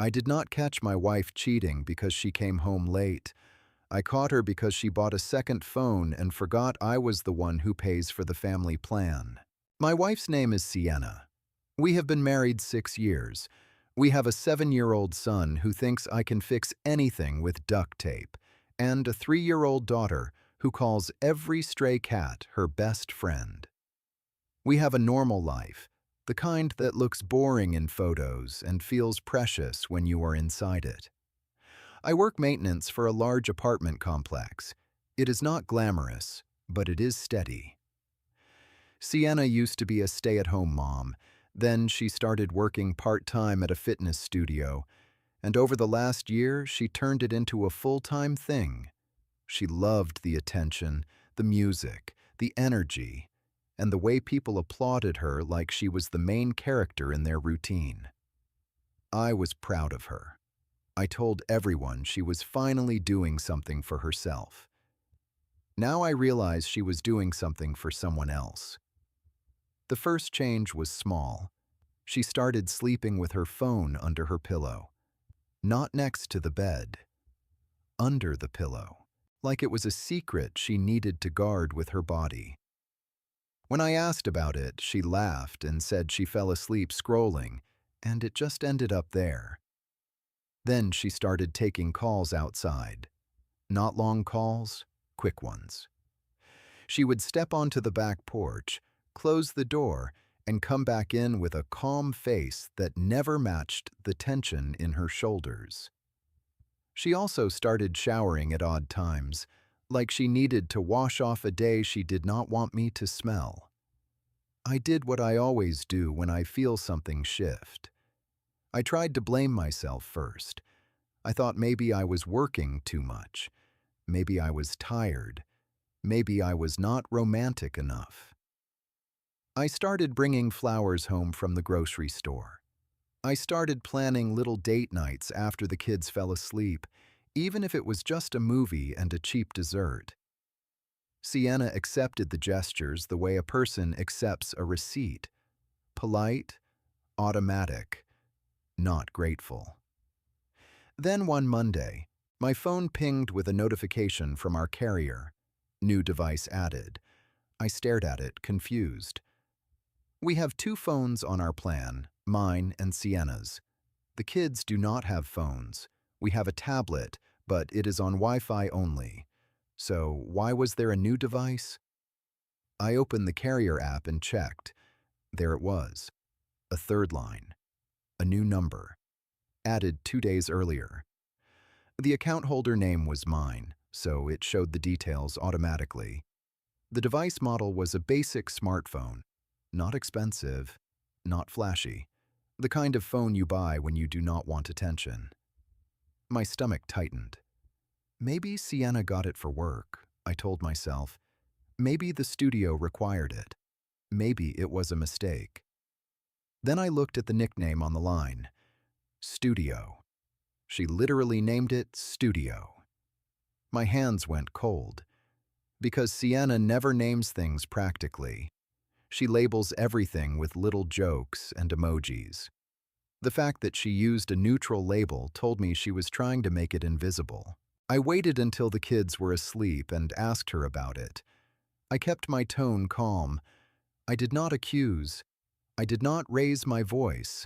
I did not catch my wife cheating because she came home late. I caught her because she bought a second phone and forgot I was the one who pays for the family plan. My wife's name is Sienna. We have been married 6 years. We have a 7-year-old son who thinks I can fix anything with duct tape, and a 3-year-old daughter who calls every stray cat her best friend. We have a normal life, the kind that looks boring in photos and feels precious when you are inside it. I work maintenance for a large apartment complex. It is not glamorous, but it is steady. Sienna used to be a stay-at-home mom. Then she started working part-time at a fitness studio, and over the last year, she turned it into a full-time thing. She loved the attention, the music, the energy, and the way people applauded her like she was the main character in their routine. I was proud of her. I told everyone she was finally doing something for herself. Now I realize she was doing something for someone else. The first change was small. She started sleeping with her phone under her pillow. Not next to the bed. Under the pillow. Like it was a secret she needed to guard with her body. When I asked about it, she laughed and said she fell asleep scrolling, and it just ended up there. Then she started taking calls outside. Not long calls, quick ones. She would step onto the back porch, close the door, and come back in with a calm face that never matched the tension in her shoulders. She also started showering at odd times, like she needed to wash off a day she did not want me to smell. I did what I always do when I feel something shift. I tried to blame myself first. I thought maybe I was working too much. Maybe I was tired. Maybe I was not romantic enough. I started bringing flowers home from the grocery store. I started planning little date nights after the kids fell asleep, even if it was just a movie and a cheap dessert. Sienna accepted the gestures the way a person accepts a receipt. Polite, automatic, not grateful. Then one Monday, my phone pinged with a notification from our carrier. New device added. I stared at it, confused. We have 2 phones on our plan, mine and Sienna's. The kids do not have phones. We have a tablet, but it is on Wi-Fi only. So why was there a new device? I opened the carrier app and checked. There it was. A third line. A new number. Added 2 days earlier. The account holder name was mine, so it showed the details automatically. The device model was a basic smartphone. Not expensive, not flashy. The kind of phone you buy when you do not want attention. My stomach tightened. Maybe Sienna got it for work, I told myself. Maybe the studio required it. Maybe it was a mistake. Then I looked at the nickname on the line. Studio. She literally named it Studio. My hands went cold. Because Sienna never names things practically. She labels everything with little jokes and emojis. The fact that she used a neutral label told me she was trying to make it invisible. I waited until the kids were asleep and asked her about it. I kept my tone calm. I did not accuse. I did not raise my voice.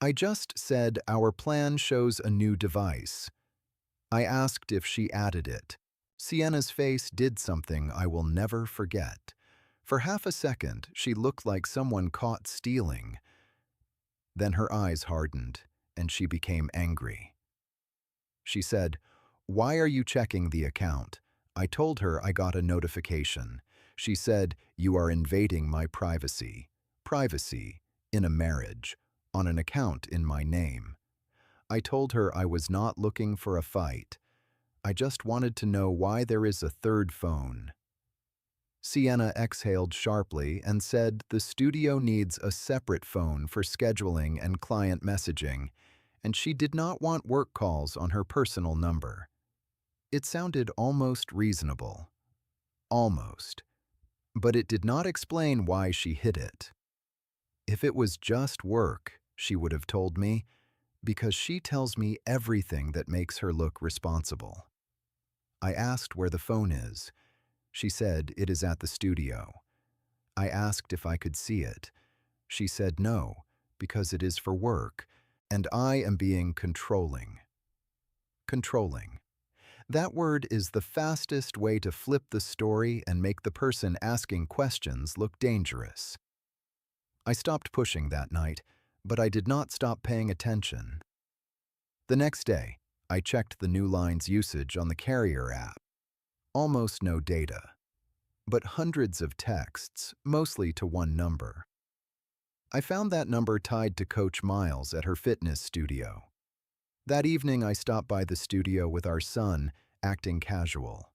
I just said our plan shows a new device. I asked if she added it. Sienna's face did something I will never forget. For half a second, she looked like someone caught stealing. Then her eyes hardened, and she became angry. She said, "Why are you checking the account?" I told her I got a notification. She said, "You are invading my privacy." Privacy, in a marriage, on an account in my name. I told her I was not looking for a fight. I just wanted to know why there is a third phone. Sienna exhaled sharply and said the studio needs a separate phone for scheduling and client messaging, and she did not want work calls on her personal number. It sounded almost reasonable. Almost. But it did not explain why she hid it. If it was just work, she would have told me, Because she tells me everything that makes her look responsible. I asked where the phone is. She said it is at the studio. I asked if I could see it. She said no, because it is for work, and I am being controlling. Controlling. That word is the fastest way to flip the story and make the person asking questions look dangerous. I stopped pushing that night, but I did not stop paying attention. The next day, I checked the new line's usage on the carrier app. Almost no data, but hundreds of texts, mostly to one number. I found that number tied to Coach Miles at her fitness studio. That evening, I stopped by the studio with our son, acting casual.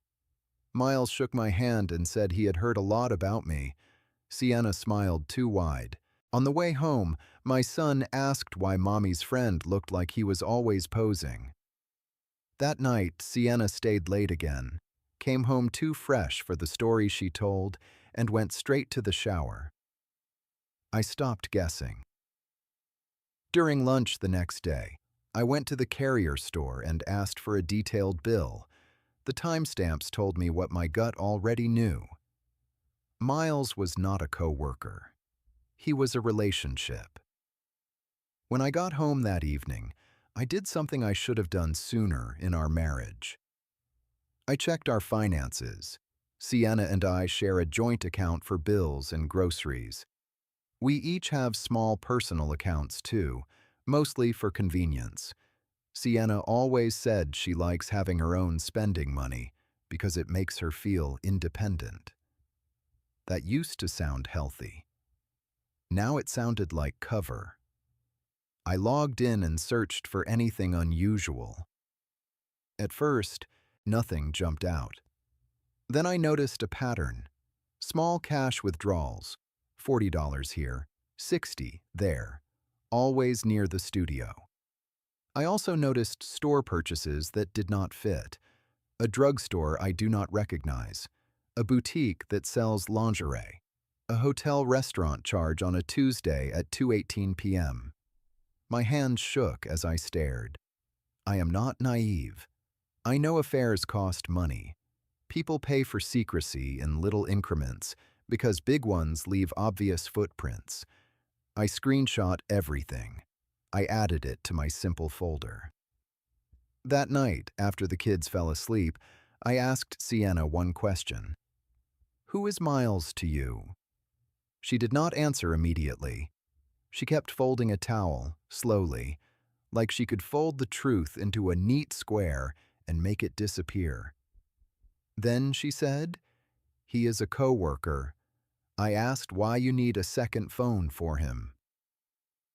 Miles shook my hand and said he had heard a lot about me. Sienna smiled too wide. On the way home, my son asked why Mommy's friend looked like he was always posing. That night, Sienna stayed late again, came home too fresh for the story she told, and went straight to the shower. I stopped guessing. During lunch the next day, I went to the carrier store and asked for a detailed bill. The timestamps told me what my gut already knew. Miles was not a co-worker. He was a relationship. When I got home that evening, I did something I should have done sooner in our marriage. I checked our finances. Sienna and I share a joint account for bills and groceries. We each have small personal accounts too, mostly for convenience. Sienna always said she likes having her own spending money because it makes her feel independent. That used to sound healthy. Now it sounded like cover. I logged in and searched for anything unusual. At first, nothing jumped out. Then I noticed a pattern. Small cash withdrawals, $40 here, $60 there, always near the studio. I also noticed store purchases that did not fit. A drugstore I do not recognize. A boutique that sells lingerie. A hotel-restaurant charge on a Tuesday at 2:18 p.m. My hands shook as I stared. I am not naive. I know affairs cost money. People pay for secrecy in little increments because big ones leave obvious footprints. I screenshot everything. I added it to my simple folder. That night, after the kids fell asleep, I asked Sienna one question. "Who is Miles to you?" She did not answer immediately. She kept folding a towel, slowly, like she could fold the truth into a neat square and make it disappear. Then she said, "He is a co-worker. I asked why you need a second phone for him."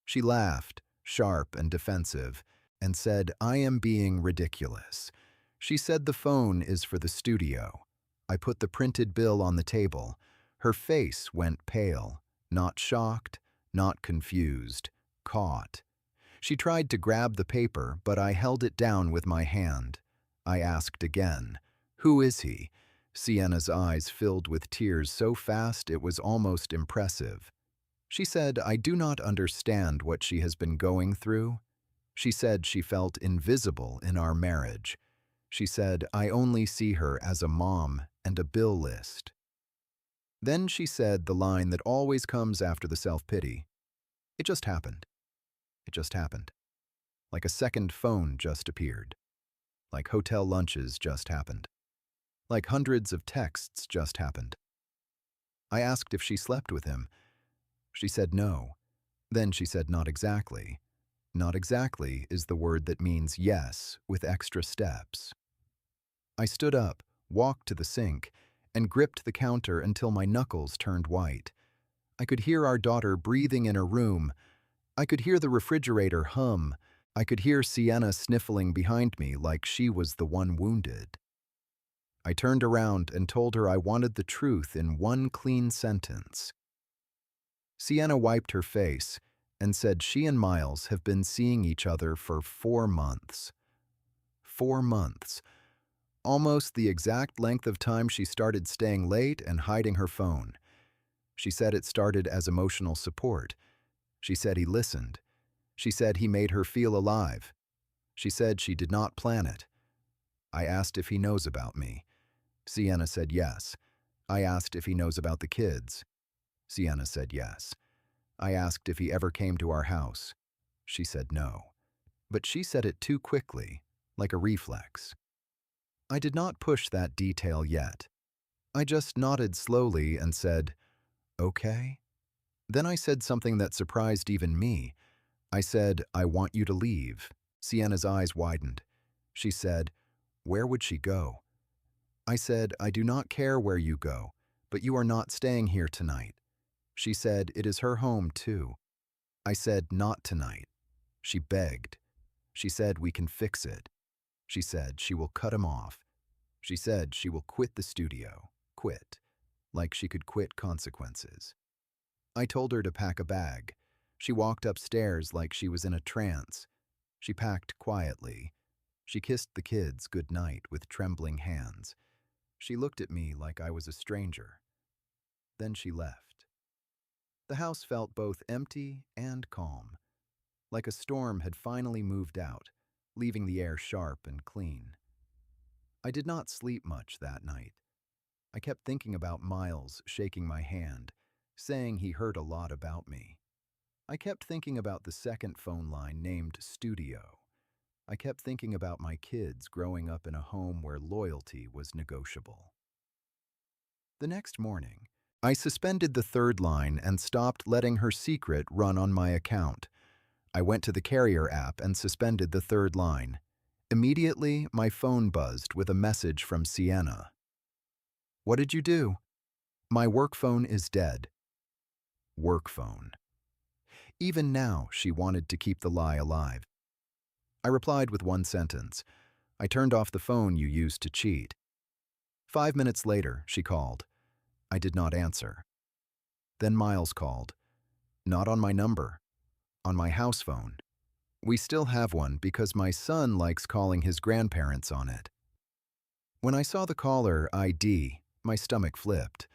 She laughed, sharp and defensive, and said, "I am being ridiculous." She said the phone is for the studio. I put the printed bill on the table. Her face went pale, not shocked, not confused, caught. She tried to grab the paper, but I held it down with my hand. I asked again, "Who is he?" Sienna's eyes filled with tears so fast it was almost impressive. She said, "I do not understand what she has been going through." She said she felt invisible in our marriage. She said, "I only see her as a mom and a bill list." Then she said the line that always comes after the self-pity. "It just happened. It just happened. Like a second phone just appeared. Like hotel lunches just happened. Like hundreds of texts just happened." I asked if she slept with him. She said no. Then she said not exactly. Not exactly is the word that means yes with extra steps. I stood up, walked to the sink, and gripped the counter until my knuckles turned white. I could hear our daughter breathing in her room. I could hear the refrigerator hum. I could hear Sienna sniffling behind me like she was the one wounded. I turned around and told her I wanted the truth in one clean sentence. Sienna wiped her face and said she and Miles have been seeing each other for 4 months. 4 months. Almost the exact length of time she started staying late and hiding her phone. She said it started as emotional support. She said he listened. She said he made her feel alive. She said she did not plan it. I asked if he knows about me. Sienna said yes. I asked if he knows about the kids. Sienna said yes. I asked if he ever came to our house. She said no. But she said it too quickly, like a reflex. I did not push that detail yet. I just nodded slowly and said, "Okay." Then I said something that surprised even me. I said, "I want you to leave." Sienna's eyes widened. She said, "Where would she go?" I said, "I do not care where you go, but you are not staying here tonight." She said, "It is her home too." I said, "Not tonight." She begged. She said, "We can fix it." She said she will cut him off. She said she will quit the studio. Quit. Like she could quit consequences. I told her to pack a bag. She walked upstairs like she was in a trance. She packed quietly. She kissed the kids good night with trembling hands. She looked at me like I was a stranger. Then she left. The house felt both empty and calm, like a storm had finally moved out, leaving the air sharp and clean. I did not sleep much that night. I kept thinking about Miles shaking my hand, saying he heard a lot about me. I kept thinking about the second phone line named Studio. I kept thinking about my kids growing up in a home where loyalty was negotiable. The next morning, I suspended the third line and stopped letting her secret run on my account. I went to the carrier app and suspended the third line. Immediately, my phone buzzed with a message from Sienna. "What did you do?" "My work phone is dead." Work phone. Even now, she wanted to keep the lie alive. I replied with one sentence. "I turned off the phone you used to cheat." 5 minutes later, she called. I did not answer. Then Miles called. Not on my number. On my house phone. We still have one because my son likes calling his grandparents on it. When I saw the caller ID, my stomach flipped.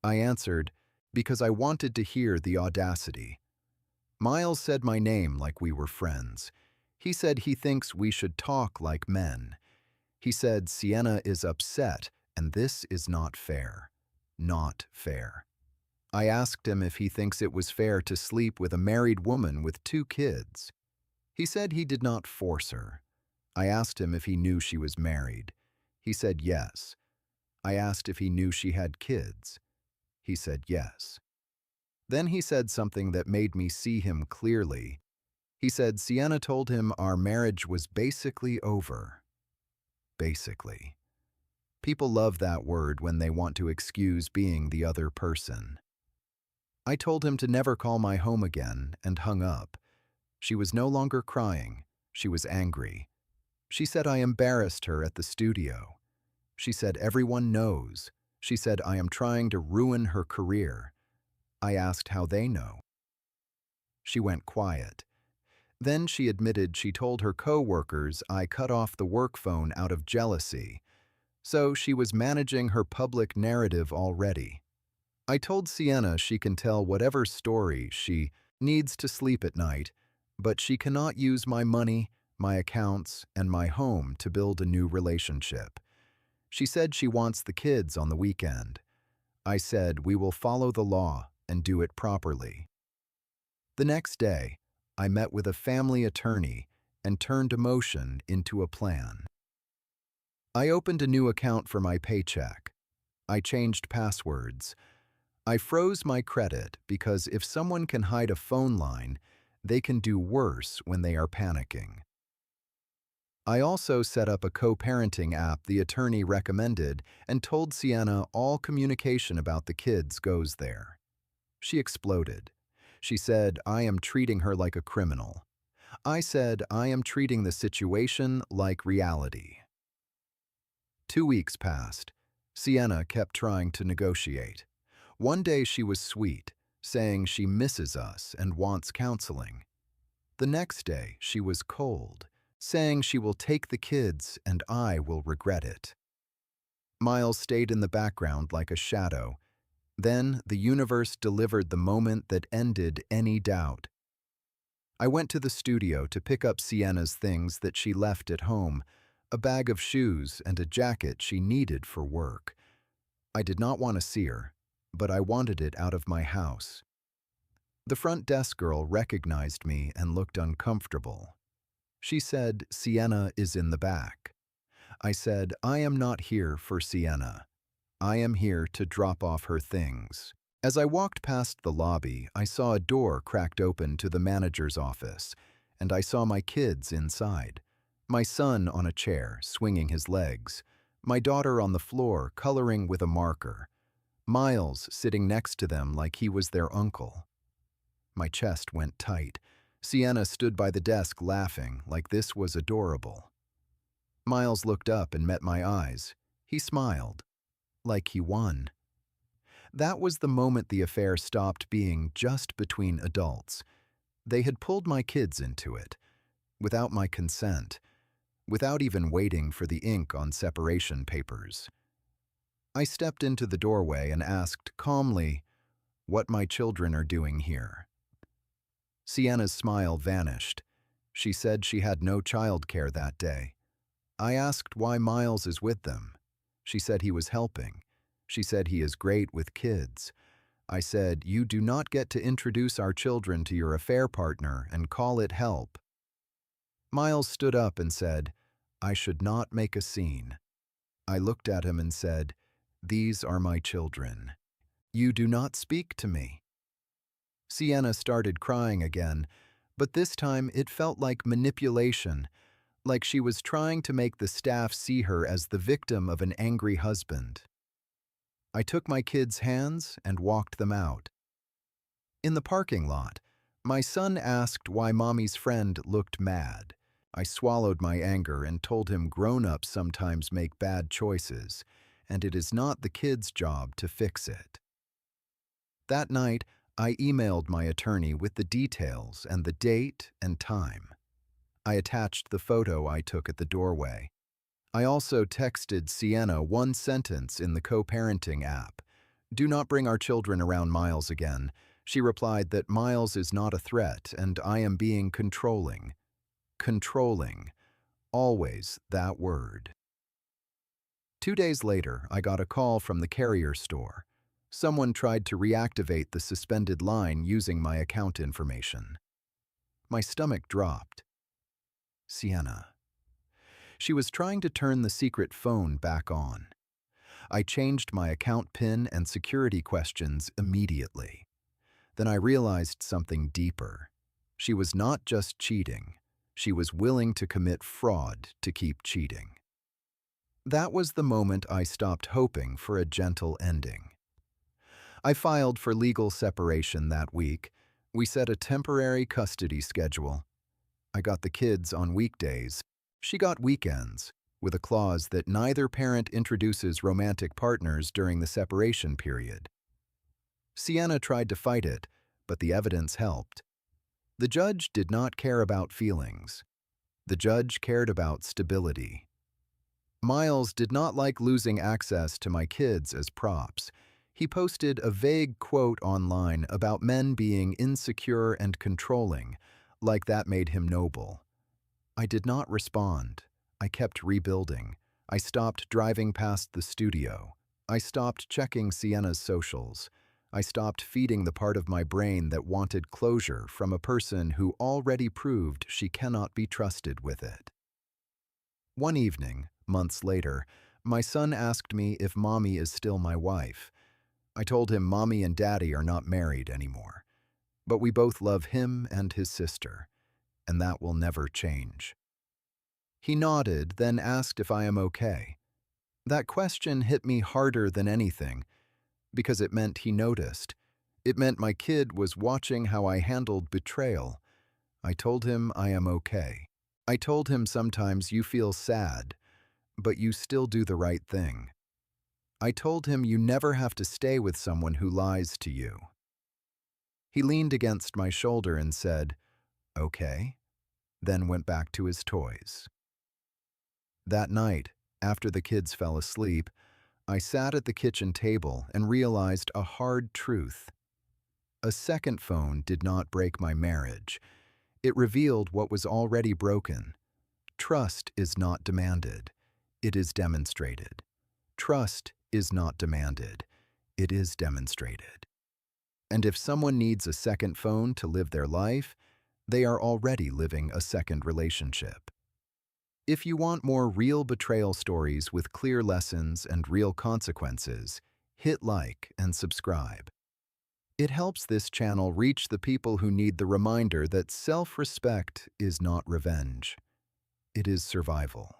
I answered because I wanted to hear the audacity. Miles said my name like we were friends. He said he thinks we should talk like men. He said Sienna is upset and this is not fair. Not fair. I asked him if he thinks it was fair to sleep with a married woman with 2 kids. He said he did not force her. I asked him if he knew she was married. He said yes. I asked if he knew she had kids. He said yes. Then he said something that made me see him clearly. He said Sienna told him our marriage was basically over. Basically. People love that word when they want to excuse being the other person. I told him to never call my home again and hung up. She was no longer crying. She was angry. She said I embarrassed her at the studio. She said everyone knows. She said I am trying to ruin her career. I asked how they know. She went quiet. Then she admitted she told her co-workers I cut off the work phone out of jealousy. So she was managing her public narrative already. I told Sienna she can tell whatever story she needs to sleep at night, but she cannot use my money, my accounts, and my home to build a new relationship. She said she wants the kids on the weekend. I said we will follow the law and do it properly. The next day, I met with a family attorney and turned emotion into a plan. I opened a new account for my paycheck. I changed passwords. I froze my credit because if someone can hide a phone line, they can do worse when they are panicking. I also set up a co-parenting app the attorney recommended and told Sienna all communication about the kids goes there. She exploded. She said, I am treating her like a criminal. I said, I am treating the situation like reality. 2 weeks passed. Sienna kept trying to negotiate. One day she was sweet, saying she misses us and wants counseling. The next day she was cold, saying she will take the kids and I will regret it. Miles stayed in the background like a shadow. Then the universe delivered the moment that ended any doubt. I went to the studio to pick up Sienna's things that she left at home, a bag of shoes and a jacket she needed for work. I did not want to see her, but I wanted it out of my house. The front desk girl recognized me and looked uncomfortable. She said, "Sienna is in the back." I said, "I am not here for Sienna. I am here to drop off her things." As I walked past the lobby, I saw a door cracked open to the manager's office, and I saw my kids inside. My son on a chair, swinging his legs. My daughter on the floor, coloring with a marker. Miles sitting next to them like he was their uncle. My chest went tight. Sienna stood by the desk laughing like this was adorable. Miles looked up and met my eyes. He smiled, like he won. That was the moment the affair stopped being just between adults. They had pulled my kids into it, without my consent, without even waiting for the ink on separation papers. I stepped into the doorway and asked calmly what my children are doing here. Sienna's smile vanished. She said she had no childcare that day. I asked why Miles is with them. She said he was helping. She said he is great with kids. I said, "You do not get to introduce our children to your affair partner and call it help." Miles stood up and said, "I should not make a scene." I looked at him and said, "These are my children. You do not speak to me." Sienna started crying again, but this time it felt like manipulation, like she was trying to make the staff see her as the victim of an angry husband. I took my kids' hands and walked them out. In the parking lot, my son asked why Mommy's friend looked mad. I swallowed my anger and told him grown-ups sometimes make bad choices, and it is not the kid's job to fix it. That night, I emailed my attorney with the details and the date and time. I attached the photo I took at the doorway. I also texted Sienna one sentence in the co-parenting app. "Do not bring our children around Miles again." She replied that Miles is not a threat and I am being controlling. Controlling. Always that word. 2 days later, I got a call from the carrier store. Someone tried to reactivate the suspended line using my account information. My stomach dropped. Sienna. She was trying to turn the secret phone back on. I changed my account PIN and security questions immediately. Then I realized something deeper. She was not just cheating. She was willing to commit fraud to keep cheating. That was the moment I stopped hoping for a gentle ending. I filed for legal separation that week. We set a temporary custody schedule. I got the kids on weekdays. She got weekends, with a clause that neither parent introduces romantic partners during the separation period. Sienna tried to fight it, but the evidence helped. The judge did not care about feelings. The judge cared about stability. Miles did not like losing access to my kids as props. He posted a vague quote online about men being insecure and controlling, like that made him noble. I did not respond. I kept rebuilding. I stopped driving past the studio. I stopped checking Sienna's socials. I stopped feeding the part of my brain that wanted closure from a person who already proved she cannot be trusted with it. One evening, months later, my son asked me if Mommy is still my wife. I told him Mommy and Daddy are not married anymore, but we both love him and his sister, and that will never change. He nodded, then asked if I am okay. That question hit me harder than anything, because it meant he noticed. It meant my kid was watching how I handled betrayal. I told him I am okay. I told him sometimes you feel sad, but you still do the right thing. I told him you never have to stay with someone who lies to you. He leaned against my shoulder and said, "Okay," then went back to his toys. That night, after the kids fell asleep, I sat at the kitchen table and realized a hard truth. A second phone did not break my marriage. It revealed what was already broken. Trust is not demanded. It is demonstrated. Trust is not demanded. It is demonstrated. And if someone needs a second phone to live their life, they are already living a second relationship. If you want more real betrayal stories with clear lessons and real consequences, hit like and subscribe. It helps this channel reach the people who need the reminder that self-respect is not revenge. It is survival.